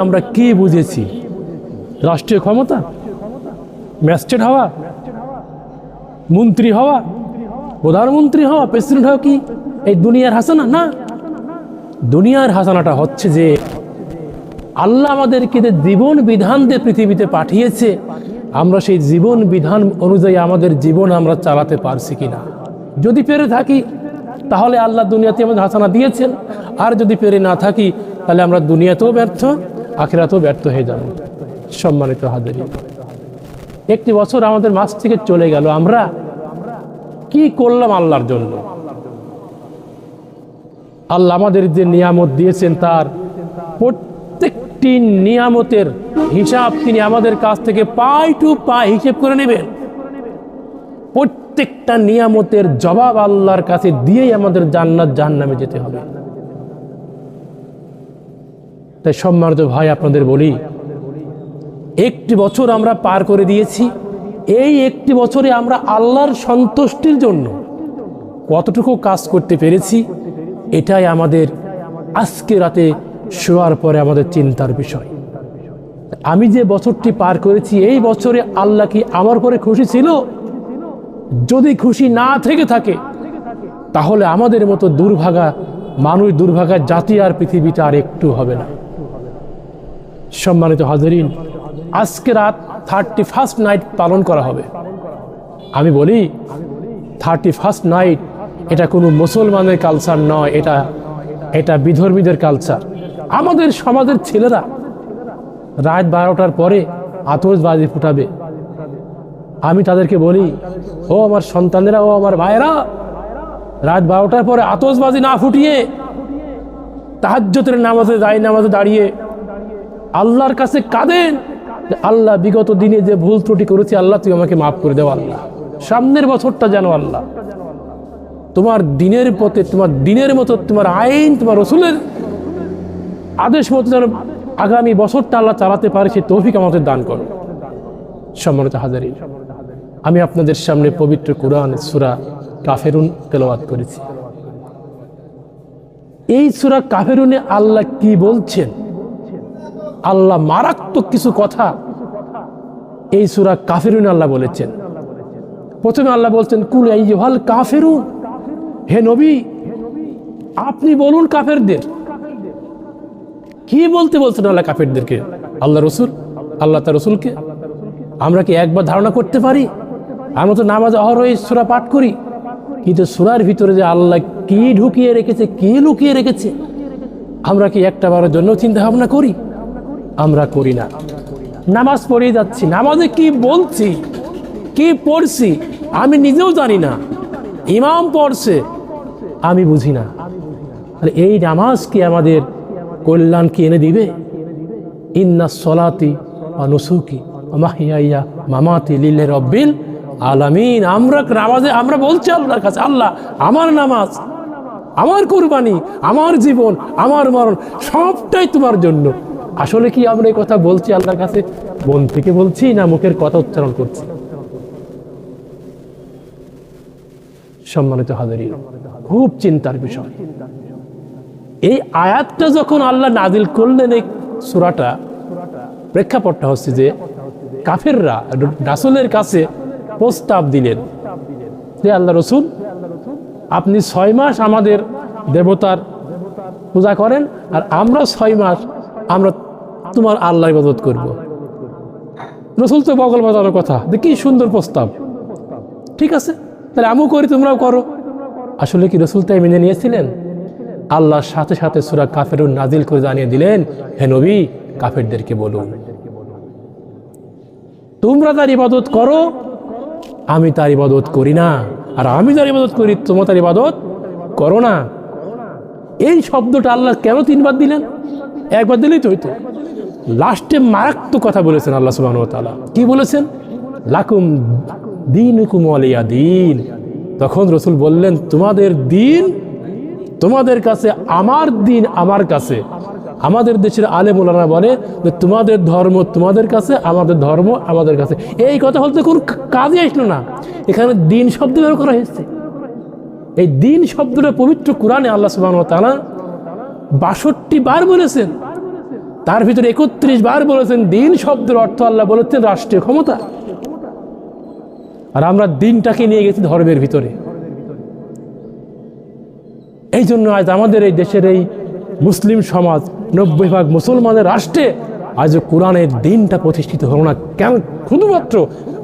আমরা কি বুঝেছি? রাষ্ট্রীয় ক্ষমতা, ম্যাজিস্ট্রেট হওয়া, মন্ত্রী হওয়া, প্রধানমন্ত্রী হওয়া, প্রেসিডেন্ট হওয়া কি এই দুনিয়ার হাসানা? না, দুনিয়ার হাসানাটা হচ্ছে যে আল্লাহ আমাদেরকে যে জীবন বিধান দিয়ে পৃথিবীতে পাঠিয়েছে, আমরা সেই জীবন বিধান অনুযায়ী আমাদের জীবন আমরা চালাতে পারছি কিনা। যদি পেরে থাকি তাহলে আল্লাহ দুনিয়াতে আমাদের হাসানা দিয়েছেন, আর যদি পেরে না থাকি তাহলে আমরা দুনিয়াতেও ব্যর্থ, আখিরাতেও ব্যর্থ হয়ে যাব। সম্মানিত হাজিরিন, একটি বছর আমাদের মাঝ থেকে চলে গেল, আমরা কি করলাম আল্লাহর জন্য? আল্লাহ আমাদের যে নিয়ামত দিয়েছেন তার প্রত্যেকটি নিয়ামতের হিসাব তিনি আমাদের কাছ থেকে পাই টু পাই হিসেব করে নেবেন। প্রত্যেকটা নিয়ামতের জবাব আল্লাহর কাছে দিয়েই আমাদের জান্নাত জাহান্নামে যেতে হবে। তাই সম্মানিত ভাই, আপনাদের বলি, একটি বছর আমরা পার করে দিয়েছি। এই একটি বছরে আমরা আল্লাহর সন্তুষ্টির জন্য কতটুকু কাজ করতে পেরেছি, এটাই আমাদের আজকে রাতে শোয়ার পরে আমাদের চিন্তার বিষয়। আমি যে বছরটি পার করেছি, এই বছরে আল্লাহ কি আমার পরে খুশি ছিল? যদি খুশি না থেকে থাকে তাহলে আমাদের মতো দুর্ভাগা মানুষ, দুর্ভাগা জাতি আর পৃথিবীটা আর একটু হবে না। সম্মানিত হাজিরিন, আজকে রাত 31st নাইট পালন করা হবে। আমি বলি 31st নাইট এটা কোনো মুসলমানের কালচার নয়, এটা বিধর্মীদের কালচার। আমাদের সমাজের ছেলেরা রাত 12টার পরে আতশবাজি ফুটাবে। আমি তাদেরকে বলি, ও আমার সন্তানেরা, ও আমার ভাইয়েরা, রাত 12টার পরে আতশবাজি না ফুটিয়ে তাহাজ্জুদের নামাজে দাঁড়িয়ে আল্লাহর কাছে কাঁদেন, আল্লাহ বিগত দিনে যে ভুল ত্রুটি করেছি, আল্লাহ তুই আমাকে মাফ করে দেও। আল্লাহ সামনের বছরটা যেন আল্লাহ তোমার দিনের পথে, তোমার দিনের মতো, তোমার আইন, তোমার রসুলের আদেশ মতো যেন আগামী বছরটা আল্লাহ চালাতে পারে, সেই তৌফিক আমাদের দান করো। সম্মানিত হাজিরিন, আমি আপনাদের সামনে পবিত্র কুরআন সূরা কাফেরুন তেলাওয়াত করেছি। এই সূরা কাফেরুনে আল্লাহ কি বলছেন? আল্লাহ মারাত্মক কিছু কথা এই সূরা কাফেরুনে আল্লাহ বলেছেন। প্রথমে আল্লাহ বলছেন, কুল আইয়ুহাল কাফেরুন, হে নবী আপনি বলুন কাফেরদের। কি বলছেন আল্লাহ কাফেরদেরকে? আল্লাহ রসুল, আল্লাহ তার রসুলকে আমরা কি একবার ধারণা করতে পারি? আমরা তো নামাজ অহরই সূরা পাঠ করি, কিন্তু সূরার ভিতরে যে আল্লাহ কি ঢুকিয়ে রেখেছে, কি লুকিয়ে রেখেছে, আমরা কি একটা বারের জন্য চিন্তা ভাবনা করি? আমরা করি না। নামাজ পড়িয়ে যাচ্ছি, নামাজে কি বলছি, কি পড়ছি আমি নিজেও জানি না, ইমাম পড়ছে আমি বুঝি না। আর এই নামাজ কি আমাদের কল্যাণ কি এনে দিবে? ইন্নাস সলাতি ওয়া নুসুকি ওয়া মাহইয়া মামাতি লিল্লাহি রাব্বিল আলামিন। আমরা নামাজে আমরা বলছি আল্লাহর কাছে, আল্লাহ আমার নামাজ, আমার কুরবানি, আমার জীবন, আমার মরণ সবটাই তোমার জন্য। আসলে কি আমরা এই কথা বলছি আল্লাহর কাছে? মন থেকে বলছি না মুখের কথা উচ্চারণ করছি? সম্মানিত হাজিরিন, খুব চিন্তার বিষয়। এই আয়াতটা যখন আল্লাহ নাজিল করলেন, এই সূরাটা প্রেক্ষাপটটা হচ্ছে যে কাফেররা রাসূলের কাছে প্রস্তাব দিলেন যে আল্লাহ রসুল, আপনি 6 মাস আমাদের দেবতার পূজা করেন, আর আমরা 6 মাস আমরা তোমার আল্লাহর ইবাদত করব। রসুল তো বগল বাজানোর কথা, কি সুন্দর প্রস্তাব, ঠিক আছে তাহলে আমিও করি, তোমরাও করো। আসলে কি রসুল তাই মেনে নিয়েছিলেন? আল্লাহর সাথে সাথে সূরা কাফেরুন নাজিল করে জানিয়ে দিলেন, হে নবী কাফেরদেরকে বলুন তোমরা তার ইবাদত করো, আমি তার ইবাদত করি না, আর আমি যার ইবাদত করি তোমরা তার ইবাদত করো না। এই শব্দটা আল্লাহ কেন 3 বার দিলেন? একবার দিলেই তো হইতো। লাস্টে মারাত্মক কথা বলেছেন আল্লাহ সুবহানাহু ওয়া তাআলা। কি বলেছেন? লাকুম দীনুকুম ওয়ালিয়া দীন। তখন রসুল বললেন, তোমাদের দিন তোমাদের কাছে, আমার দিন আমার কাছে। আমাদের দেশের আলেম ওলামা বলে যে তোমাদের ধর্ম তোমাদের কাছে, আমাদের ধর্ম আমাদের কাছে। এই কথা বলতে কোনো কাজে আসলো না, এখানে দিন শব্দ ব্যবহার করা হয়েছে। এই দিন শব্দটা পবিত্র কোরআনে আল্লাহ সুবহানাহু ওয়া তাআলা ৬২ বার বলেছেন। তার ভিতরে ৩১ বার বলেছেন দিন শব্দের অর্থ আল্লাহ বলেছেন রাষ্ট্রীয় ক্ষমতা, আর আমরা দিনটাকে নিয়ে গেছি ধর্মের ভিতরে। এই জন্য আজ আমাদের এই দেশের এই মুসলিম সমাজ ৯০% মুসলমানের রাষ্ট্রে আজ কোরআনের দিনটা প্রতিষ্ঠিত হলো না কেন? শুধুমাত্র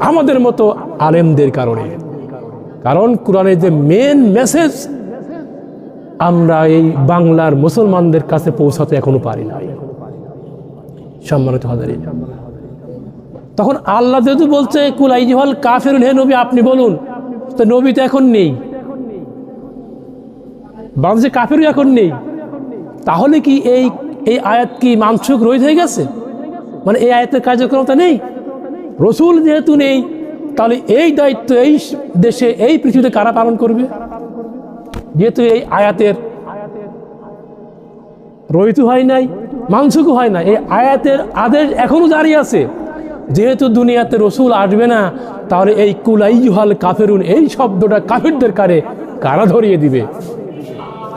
আমাদের মতো আলেমদের কারণে। কারণ কোরআনের যে মেন মেসেজ আমরা এই বাংলার মুসলমানদের কাছে পৌঁছাতে এখনো পারি না। সম্মানিত হাজারিন, তখন আল্লাহ যেহেতু বলছে কুল আইয়ুহাল কাফিরুন, হে নবী আপনি বলুন, তো নবী তো এখন নেই, বাংলাদেশে কাফিরও এখন নেই, তাহলে কি এই আয়াত কি মানসুখ রহিত হয়ে গেছে? মানে এই আয়াতের কার্যক্রমতা নেই? রসুল যেহেতু নেই, তাহলে এই দায়িত্ব এই দেশে এই পৃথিবীতে কারা পালন করবে? যেহেতু এই আয়াতের রহিত হয় নাই, মানসুখ হয় না, এই আয়াতের আদেশ এখনো জারি আছে। যেহেতু দুনিয়াতে রসুল আসবে না, তাহলে এই কুল আইয়ুহাল কাফিরুন এই শব্দটা কাফিরদের কারা ধরিয়ে দিবে?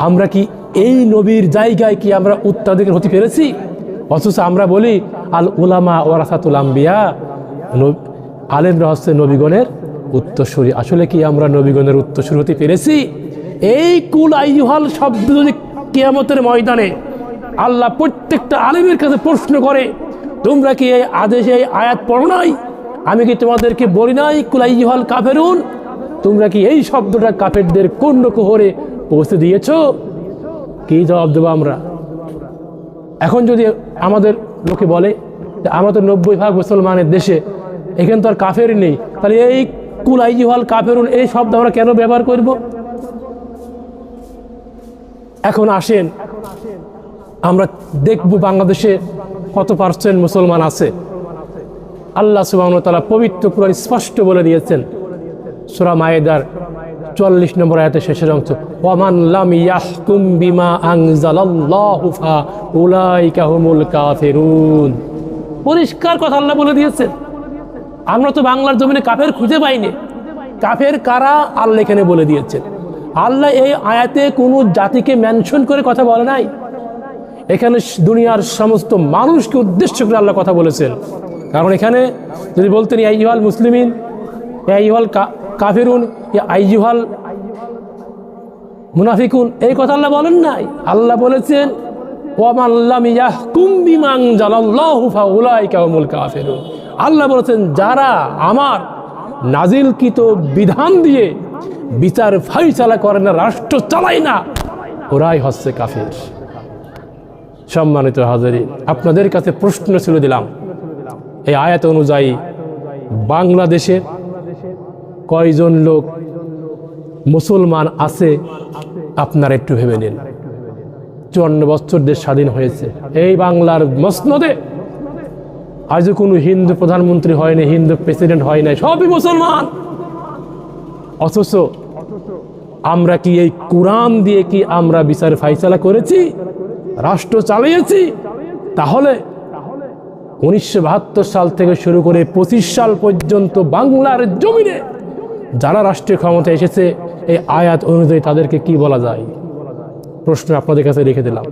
আমরা কি এই নবীর জায়গায় কি আমরা উত্তরাধিকার হতে পেরেছি? অথচ আমরা বলি আল উলামা ওয়ারাসাতুল আম্বিয়া, আলেমরা হচ্ছে নবীগণের উত্তরসূরি। আসলে কি আমরা নবীগণের উত্তরসূরি হতে পেরেছি? এই কুল আইয়ুহাল শব্দ যদি কিয়ামতের ময়দানে আল্লাহ প্রত্যেকটা আলেমের কাছে প্রশ্ন করে, তোমরা কি এই আদেশে এই আয়াত পড়ো নাই? আমি কি তোমাদেরকে বলি নাই কুল আইয়ুহাল কাফিরুন? তোমরা কি এই শব্দটা কাফেরদের কোন কোহরে পৌঁছে দিয়েছো? কি জবাব দেবো আমরা? এখন যদি আমাদের লোকে বলে যে আমরা তো ৯০% মুসলমানের দেশে, এখানে তো আর কাফের নেই, তাহলে এই কুল আইয়ুহাল কাফিরুন এই শব্দ আমরা কেন ব্যবহার করব? এখন আসেন আমরা দেখব বাংলাদেশে কত পার্সেন্ট মুসলমান আছে। আল্লাহ সুবহানাহু ওয়া তাআলা পবিত্র কুরআন স্পষ্ট বলে দিয়েছেন, সূরা মায়েদার ৪৪ নম্বর আয়াতের শেষের অংশ, ওয়ামান লাম ইয়াহকুম বিমা আনজালাল্লাহু ফাউলাইকা হুমুল কাফিরুন। পরিষ্কার কথা আল্লাহ বলে দিয়েছেন। আমরা তো বাংলার জমিনে কাফের খুঁজে পাইনি। কাফের কারা আল্লাহ এখানে বলে দিয়েছেন। আল্লাহ এই আয়াতে কোনো জাতিকে মেনশন করে কথা বলে নাই, এখানে দুনিয়ার সমস্ত মানুষকে উদ্দেশ্য করে আল্লাহ কথা বলেছেন। কারণ এখানে যদি বলতেন ইয়া আইয়ুহাল মুসলিমিন, ইয়া আইয়ুহাল কাফিরুন, ইয়া আইয়ুহাল মুনাফিকুন, এই কথা আল্লাহ বলেন নাই। আল্লাহ বলেছেন ওয়ামান লাম ইয়াহকুম বিমা আনজালাল্লাহু ফাউলাইকা হুমুল কাফিরুন। আল্লাহ বলেছেন যারা আমার নাজিলকৃত বিধান দিয়ে বিচার ফাইসালা করে না, রাষ্ট্র চালায় না, ওরাই হচ্ছে কাফির। সম্মানিত হাজারী, আপনাদের কাছে প্রশ্ন ছিল দিলাম, এই আয়াত অনুযায়ী বাংলাদেশে কয়জন লোক মুসলমান আছে আপনারা একটু ভেবে নিন। ৫৪ বছর দেশ স্বাধীন হয়েছে, এই বাংলার মসনদে আজও কোনো হিন্দু প্রধানমন্ত্রী হয়নি, হিন্দু প্রেসিডেন্ট হয় নাই, সবই মুসলমান। অথচ আমরা কি এই কোরআন দিয়ে কি আমরা বিচার ফাইসালা করেছি, রাষ্ট্র চালিয়েছি? তাহলে ১৯৭২ সাল থেকে শুরু করে ২৫ সাল পর্যন্ত বাংলার জমিনে যারা রাষ্ট্রীয় ক্ষমতা এসেছে, এই আয়াত অনুযায়ী তাদেরকে কি বলা যায়? প্রশ্ন আপনাদের কাছে রেখে দিলাম।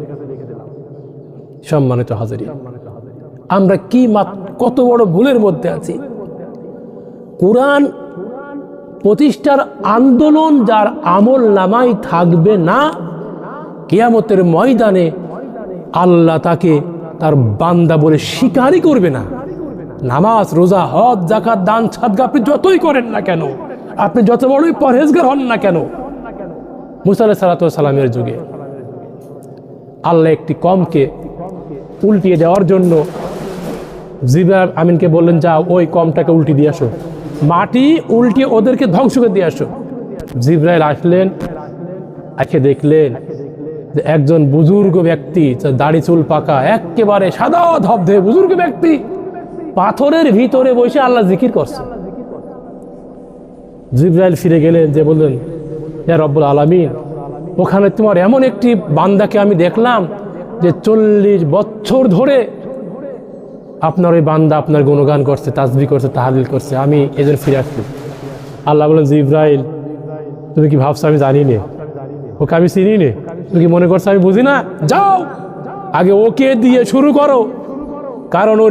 সম্মানিত হাজিরিন, আমরা কি কত বড় ভুলের মধ্যে আছি। কোরআন প্রতিষ্ঠার আন্দোলন যার আমল নামাই থাকবে না, কিয়ামতের ময়দানে আল্লাহ তাকে তার বান্দা বলে স্বীকারই করবে না। নামাজ, রোজা, হজ, যাকাত, দান, সাদকা আপনি যতই করেন না কেন, আপনি যত বড়ই পরহেজগার হন না কেন, মুসা আলাইহিস সালাতু ওয়াস সালামের যুগে আল্লাহ একটি কমকে উল্টিয়ে দেওয়ার জন্য জিবরাইল আমিনকে বললেন, যাও ওই কমটাকে উল্টি দিয়ে আসো, মাটি উল্টিয়ে ওদেরকে ধ্বংস করে দিয়ে আসো। জিবরাইল আসলেন, এসে দেখলেন যে একজন বুজুর্গ ব্যক্তি, দাড়ি চুল পাকা, একেবারে সাদা ধবধবে বুজুর্গ ব্যক্তি পাথরের ভিতরে বসে আল্লাহ জিকির করছে। জিবরাইল ফিরে গেলেন, যে বললেন, ইয়া রব্বুল আলামিন, ওখানে তোমার এমন একটি বান্দাকে আমি দেখলাম যে ৪০ বছর ধরে আপনার ওই বান্দা আপনার গুণগান করছে, তাসবিহ করছে, তাহলিল করছে, আমি এজন্য ফিরে আসছি। আল্লাহ বলেন, জিবরাইল তুমি কি ভাবছো আমি জানি নে? ওকে আমি চিনি নে? তুমি কি মনে করছো আমি বুঝি না? যাও আগে ওকে দিয়ে শুরু করো, কারণ ও